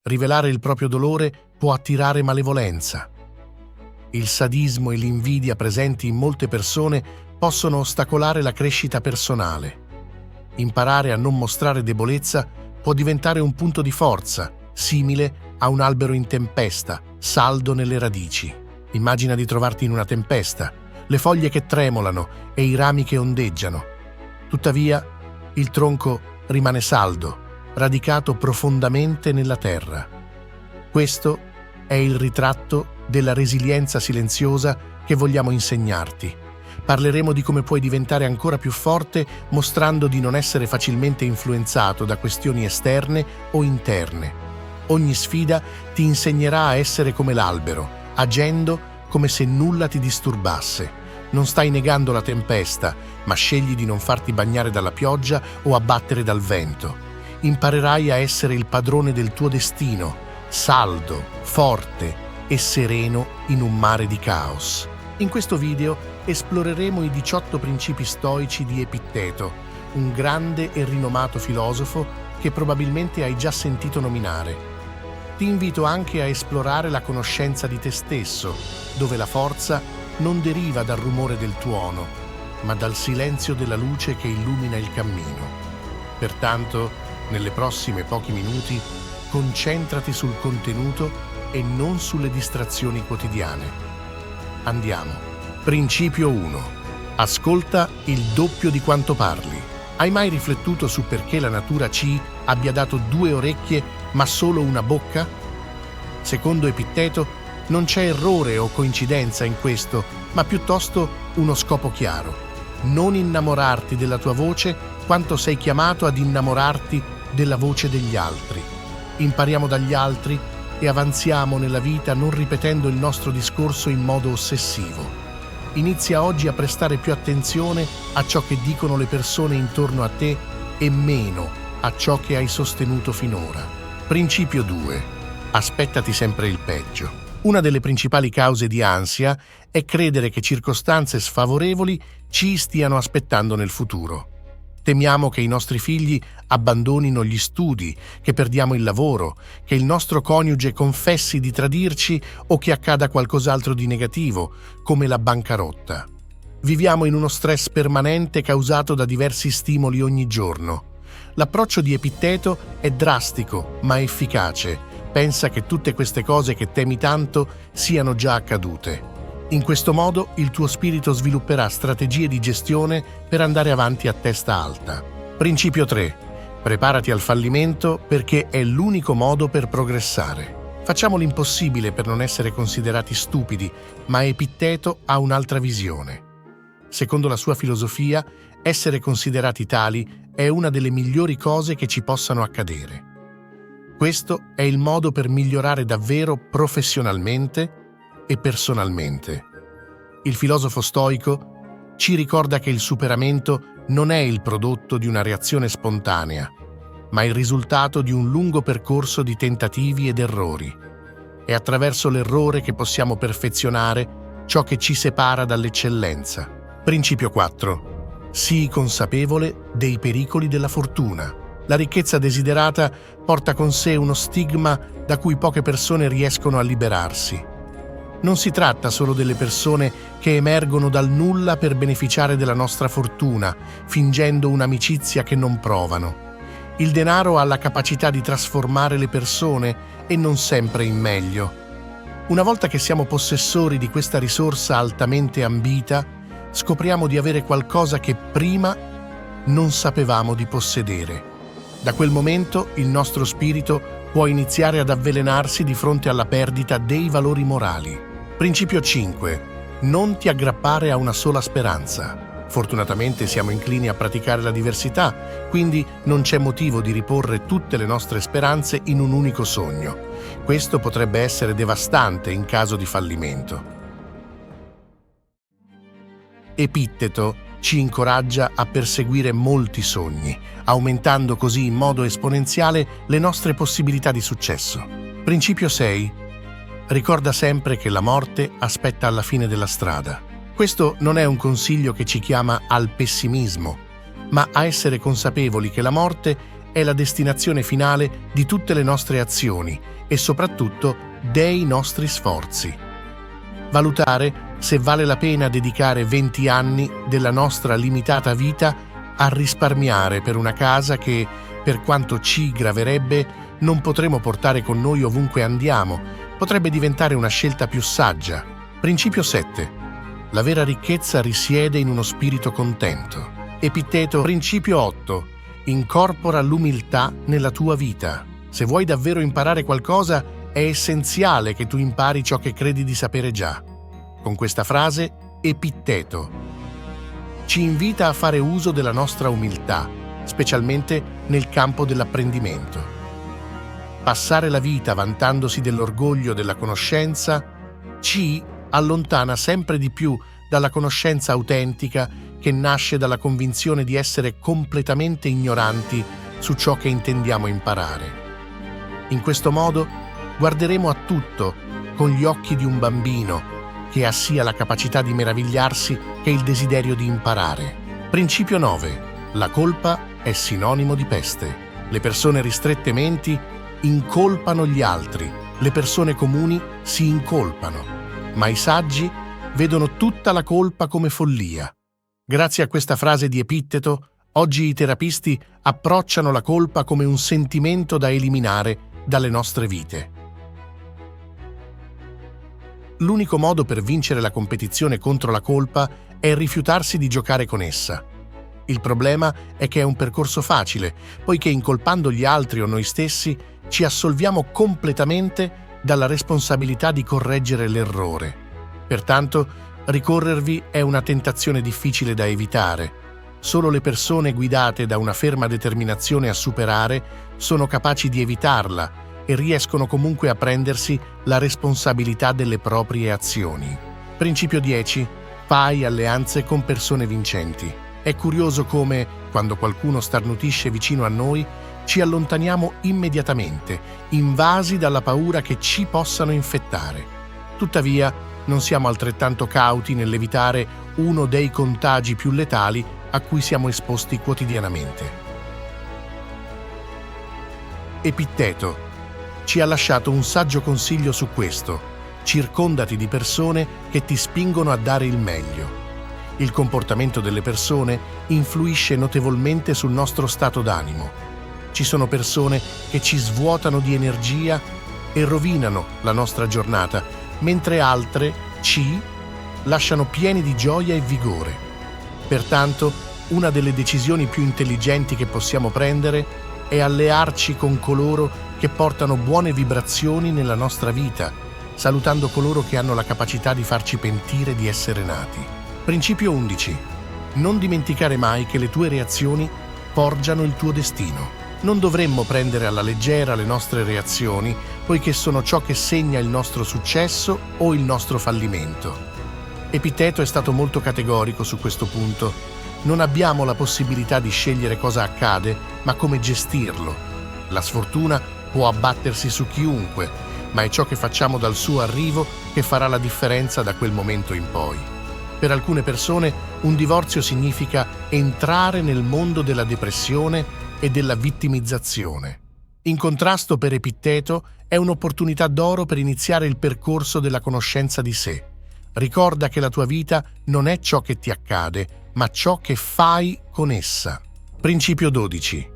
Rivelare il proprio dolore può attirare malevolenza. Il sadismo e l'invidia presenti in molte persone possono ostacolare la crescita personale. Imparare a non mostrare debolezza può diventare un punto di forza, simile a un albero in tempesta, saldo nelle radici. Immagina di trovarti in una tempesta, le foglie che tremolano e i rami che ondeggiano. Tuttavia, il tronco rimane saldo, radicato profondamente nella terra. Questo è il ritratto della resilienza silenziosa che vogliamo insegnarti. Parleremo di come puoi diventare ancora più forte mostrando di non essere facilmente influenzato da questioni esterne o interne. Ogni sfida ti insegnerà a essere come l'albero, agendo come se nulla ti disturbasse. Non stai negando la tempesta, ma scegli di non farti bagnare dalla pioggia o abbattere dal vento. Imparerai a essere il padrone del tuo destino, saldo, forte e sereno in un mare di caos. In questo video esploreremo i 18 principi stoici di Epitteto, un grande e rinomato filosofo che probabilmente hai già sentito nominare. Ti invito anche a esplorare la conoscenza di te stesso, dove la forza non deriva dal rumore del tuono, ma dal silenzio della luce che illumina il cammino. Pertanto, nelle prossime pochi minuti, concentrati sul contenuto e non sulle distrazioni quotidiane. Andiamo. Principio 1. Ascolta il doppio di quanto parli. Hai mai riflettuto su perché la natura ci abbia dato 2 orecchie ma solo una bocca? Secondo Epitteto, non c'è errore o coincidenza in questo, ma piuttosto uno scopo chiaro. Non innamorarti della tua voce quanto sei chiamato ad innamorarti della voce degli altri. Impariamo dagli altri e avanziamo nella vita non ripetendo il nostro discorso in modo ossessivo. Inizia oggi a prestare più attenzione a ciò che dicono le persone intorno a te e meno a ciò che hai sostenuto finora. Principio 2. Aspettati sempre il peggio. Una delle principali cause di ansia è credere che circostanze sfavorevoli ci stiano aspettando nel futuro. Temiamo che i nostri figli abbandonino gli studi, che perdiamo il lavoro, che il nostro coniuge confessi di tradirci o che accada qualcos'altro di negativo, come la bancarotta. Viviamo in uno stress permanente causato da diversi stimoli ogni giorno. L'approccio di Epitteto è drastico ma efficace. Pensa che tutte queste cose che temi tanto siano già accadute. In questo modo il tuo spirito svilupperà strategie di gestione per andare avanti a testa alta. Principio 3. Preparati al fallimento perché è l'unico modo per progressare. Facciamo l'impossibile per non essere considerati stupidi, ma Epitteto ha un'altra visione. Secondo la sua filosofia, essere considerati tali è una delle migliori cose che ci possano accadere. Questo è il modo per migliorare davvero professionalmente e personalmente. Il filosofo stoico ci ricorda che il superamento non è il prodotto di una reazione spontanea, ma il risultato di un lungo percorso di tentativi ed errori. È attraverso l'errore che possiamo perfezionare ciò che ci separa dall'eccellenza. Principio 4. Sii consapevole dei pericoli della fortuna. La ricchezza desiderata porta con sé uno stigma da cui poche persone riescono a liberarsi. Non si tratta solo delle persone che emergono dal nulla per beneficiare della nostra fortuna, fingendo un'amicizia che non provano. Il denaro ha la capacità di trasformare le persone e non sempre in meglio. Una volta che siamo possessori di questa risorsa altamente ambita, scopriamo di avere qualcosa che prima non sapevamo di possedere. Da quel momento il nostro spirito può iniziare ad avvelenarsi di fronte alla perdita dei valori morali. Principio 5. Non ti aggrappare a una sola speranza. Fortunatamente siamo inclini a praticare la diversità, quindi non c'è motivo di riporre tutte le nostre speranze in un unico sogno. Questo potrebbe essere devastante in caso di fallimento. Epitteto ci incoraggia a perseguire molti sogni, aumentando così in modo esponenziale le nostre possibilità di successo. Principio 6. Ricorda sempre che la morte aspetta alla fine della strada. Questo non è un consiglio che ci chiama al pessimismo, ma a essere consapevoli che la morte è la destinazione finale di tutte le nostre azioni e soprattutto dei nostri sforzi. Valutare se vale la pena dedicare 20 anni della nostra limitata vita a risparmiare per una casa che, per quanto ci graverebbe, non potremo portare con noi ovunque andiamo, potrebbe diventare una scelta più saggia. Principio 7. La vera ricchezza risiede in uno spirito contento. Epitteto. Principio 8. Incorpora l'umiltà nella tua vita. Se vuoi davvero imparare qualcosa, è essenziale che tu impari ciò che credi di sapere già. Con questa frase, Epitteto ci invita a fare uso della nostra umiltà, specialmente nel campo dell'apprendimento. Passare la vita vantandosi dell'orgoglio della conoscenza ci allontana sempre di più dalla conoscenza autentica che nasce dalla convinzione di essere completamente ignoranti su ciò che intendiamo imparare. In questo modo guarderemo a tutto con gli occhi di un bambino che ha sia la capacità di meravigliarsi che il desiderio di imparare. Principio 9. La colpa è sinonimo di peste. Le persone ristrette menti incolpano gli altri, le persone comuni si incolpano, ma i saggi vedono tutta la colpa come follia. Grazie a questa frase di Epitteto, oggi i terapisti approcciano la colpa come un sentimento da eliminare dalle nostre vite. L'unico modo per vincere la competizione contro la colpa è rifiutarsi di giocare con essa. Il problema è che è un percorso facile, poiché incolpando gli altri o noi stessi ci assolviamo completamente dalla responsabilità di correggere l'errore. Pertanto, ricorrervi è una tentazione difficile da evitare. Solo le persone guidate da una ferma determinazione a superare sono capaci di evitarla e riescono comunque a prendersi la responsabilità delle proprie azioni. Principio 10. Fai alleanze con persone vincenti. È curioso come, quando qualcuno starnutisce vicino a noi, ci allontaniamo immediatamente, invasi dalla paura che ci possano infettare. Tuttavia, non siamo altrettanto cauti nell'evitare uno dei contagi più letali a cui siamo esposti quotidianamente. Epitteto ci ha lasciato un saggio consiglio su questo: circondati di persone che ti spingono a dare il meglio. Il comportamento delle persone influisce notevolmente sul nostro stato d'animo. Ci sono persone che ci svuotano di energia e rovinano la nostra giornata, mentre altre ci lasciano pieni di gioia e vigore. Pertanto, una delle decisioni più intelligenti che possiamo prendere è allearci con coloro che portano buone vibrazioni nella nostra vita, salutando coloro che hanno la capacità di farci pentire di essere nati. Principio 11. Non dimenticare mai che le tue reazioni forgiano il tuo destino. Non dovremmo prendere alla leggera le nostre reazioni, poiché sono ciò che segna il nostro successo o il nostro fallimento. Epitteto è stato molto categorico su questo punto. Non abbiamo la possibilità di scegliere cosa accade, ma come gestirlo. La sfortuna può abbattersi su chiunque, ma è ciò che facciamo dal suo arrivo che farà la differenza da quel momento in poi. Per alcune persone un divorzio significa entrare nel mondo della depressione e della vittimizzazione. In contrasto, per Epitteto è un'opportunità d'oro per iniziare il percorso della conoscenza di sé. Ricorda che la tua vita non è ciò che ti accade, ma ciò che fai con essa. Principio 12.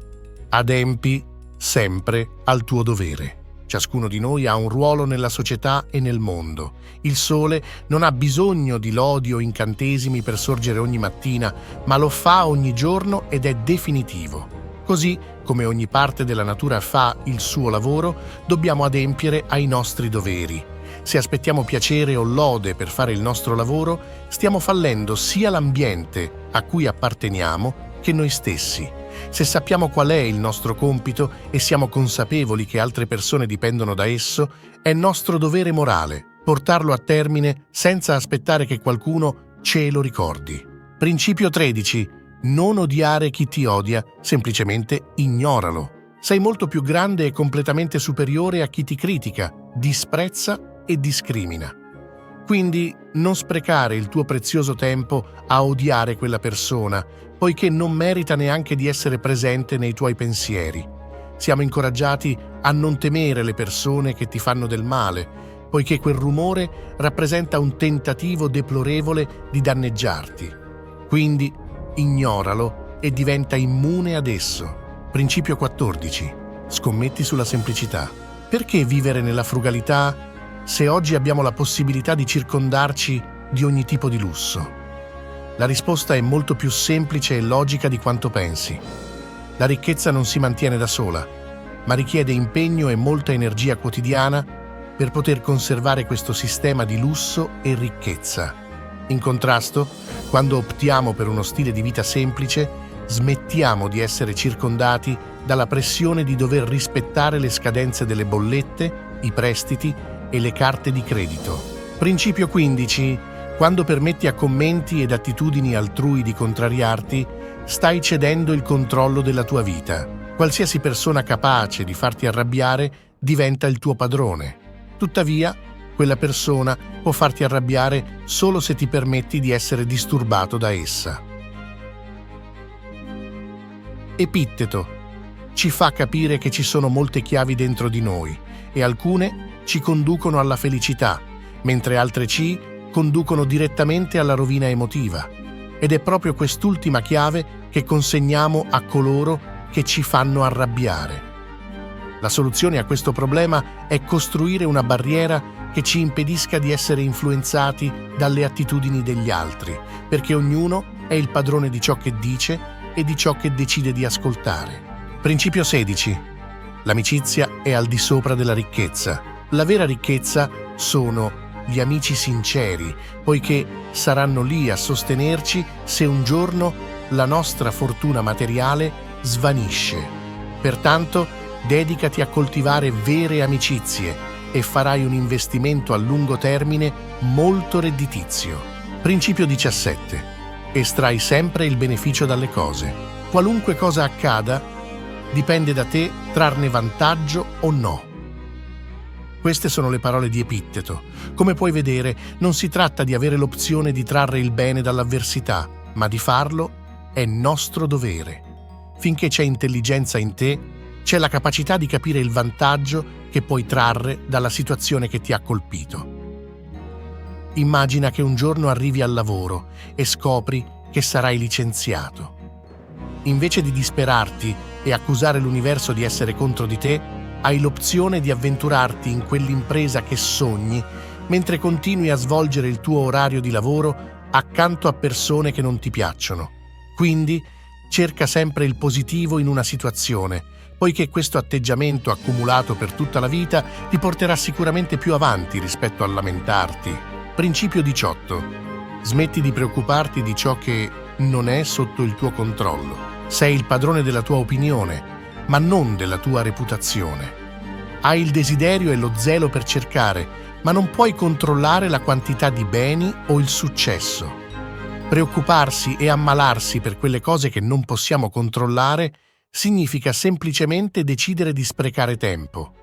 Adempi sempre al tuo dovere. Ciascuno di noi ha un ruolo nella società e nel mondo. Il sole non ha bisogno di lodi o incantesimi per sorgere ogni mattina, ma lo fa ogni giorno ed è definitivo. Così, come ogni parte della natura fa il suo lavoro, dobbiamo adempiere ai nostri doveri. Se aspettiamo piacere o lode per fare il nostro lavoro, stiamo fallendo sia l'ambiente a cui apparteniamo che noi stessi. Se sappiamo qual è il nostro compito e siamo consapevoli che altre persone dipendono da esso, è nostro dovere morale portarlo a termine senza aspettare che qualcuno ce lo ricordi. Principio 13. Non odiare chi ti odia, semplicemente ignoralo. Sei molto più grande e completamente superiore a chi ti critica, disprezza e discrimina. Quindi non sprecare il tuo prezioso tempo a odiare quella persona, poiché non merita neanche di essere presente nei tuoi pensieri. Siamo incoraggiati a non temere le persone che ti fanno del male, poiché quel rumore rappresenta un tentativo deplorevole di danneggiarti. Quindi ignoralo e diventa immune ad esso. Principio 14. Scommetti sulla semplicità. Perché vivere nella frugalità se oggi abbiamo la possibilità di circondarci di ogni tipo di lusso? La risposta è molto più semplice e logica di quanto pensi. La ricchezza non si mantiene da sola, ma richiede impegno e molta energia quotidiana per poter conservare questo sistema di lusso e ricchezza. In contrasto, quando optiamo per uno stile di vita semplice, smettiamo di essere circondati dalla pressione di dover rispettare le scadenze delle bollette, i prestiti e le carte di credito. Principio 15. Quando permetti a commenti ed attitudini altrui di contrariarti, stai cedendo il controllo della tua vita. Qualsiasi persona capace di farti arrabbiare diventa il tuo padrone. Tuttavia, quella persona può farti arrabbiare solo se ti permetti di essere disturbato da essa. Epitteto ci fa capire che ci sono molte chiavi dentro di noi e alcune ci conducono alla felicità, mentre altre ci conducono direttamente alla rovina emotiva. Ed è proprio quest'ultima chiave che consegniamo a coloro che ci fanno arrabbiare. La soluzione a questo problema è costruire una barriera che ci impedisca di essere influenzati dalle attitudini degli altri, perché ognuno è il padrone di ciò che dice e di ciò che decide di ascoltare. Principio 16. L'amicizia è al di sopra della ricchezza. La vera ricchezza sono gli amici sinceri, poiché saranno lì a sostenerci se un giorno la nostra fortuna materiale svanisce. Pertanto, dedicati a coltivare vere amicizie e farai un investimento a lungo termine molto redditizio. Principio 17. Estrai sempre il beneficio dalle cose. Qualunque cosa accada, dipende da te trarne vantaggio o no. Queste sono le parole di Epitteto. Come puoi vedere, non si tratta di avere l'opzione di trarre il bene dall'avversità, ma di farlo è nostro dovere. Finché c'è intelligenza in te, c'è la capacità di capire il vantaggio che puoi trarre dalla situazione che ti ha colpito. Immagina che un giorno arrivi al lavoro e scopri che sarai licenziato. Invece di disperarti e accusare l'universo di essere contro di te, hai l'opzione di avventurarti in quell'impresa che sogni mentre continui a svolgere il tuo orario di lavoro accanto a persone che non ti piacciono. Quindi cerca sempre il positivo in una situazione, poiché questo atteggiamento accumulato per tutta la vita ti porterà sicuramente più avanti rispetto a lamentarti. Principio 18. Smetti di preoccuparti di ciò che non è sotto il tuo controllo. Sei il padrone della tua opinione, ma non della tua reputazione. Hai il desiderio e lo zelo per cercare, ma non puoi controllare la quantità di beni o il successo. Preoccuparsi e ammalarsi per quelle cose che non possiamo controllare significa semplicemente decidere di sprecare tempo.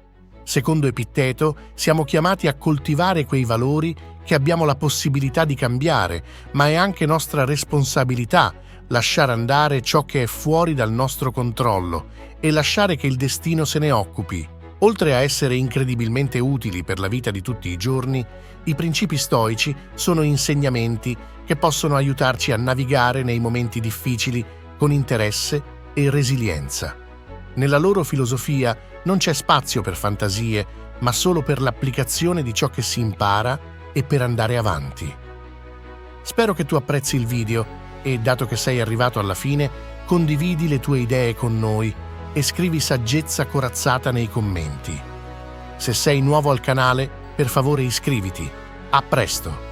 Secondo Epitteto, siamo chiamati a coltivare quei valori che abbiamo la possibilità di cambiare, ma è anche nostra responsabilità lasciare andare ciò che è fuori dal nostro controllo e lasciare che il destino se ne occupi. Oltre a essere incredibilmente utili per la vita di tutti i giorni, i principi stoici sono insegnamenti che possono aiutarci a navigare nei momenti difficili con interesse e resilienza. Nella loro filosofia non c'è spazio per fantasie, ma solo per l'applicazione di ciò che si impara e per andare avanti. Spero che tu apprezzi il video e, dato che sei arrivato alla fine, condividi le tue idee con noi e scrivi saggezza corazzata nei commenti. Se sei nuovo al canale, per favore iscriviti. A presto!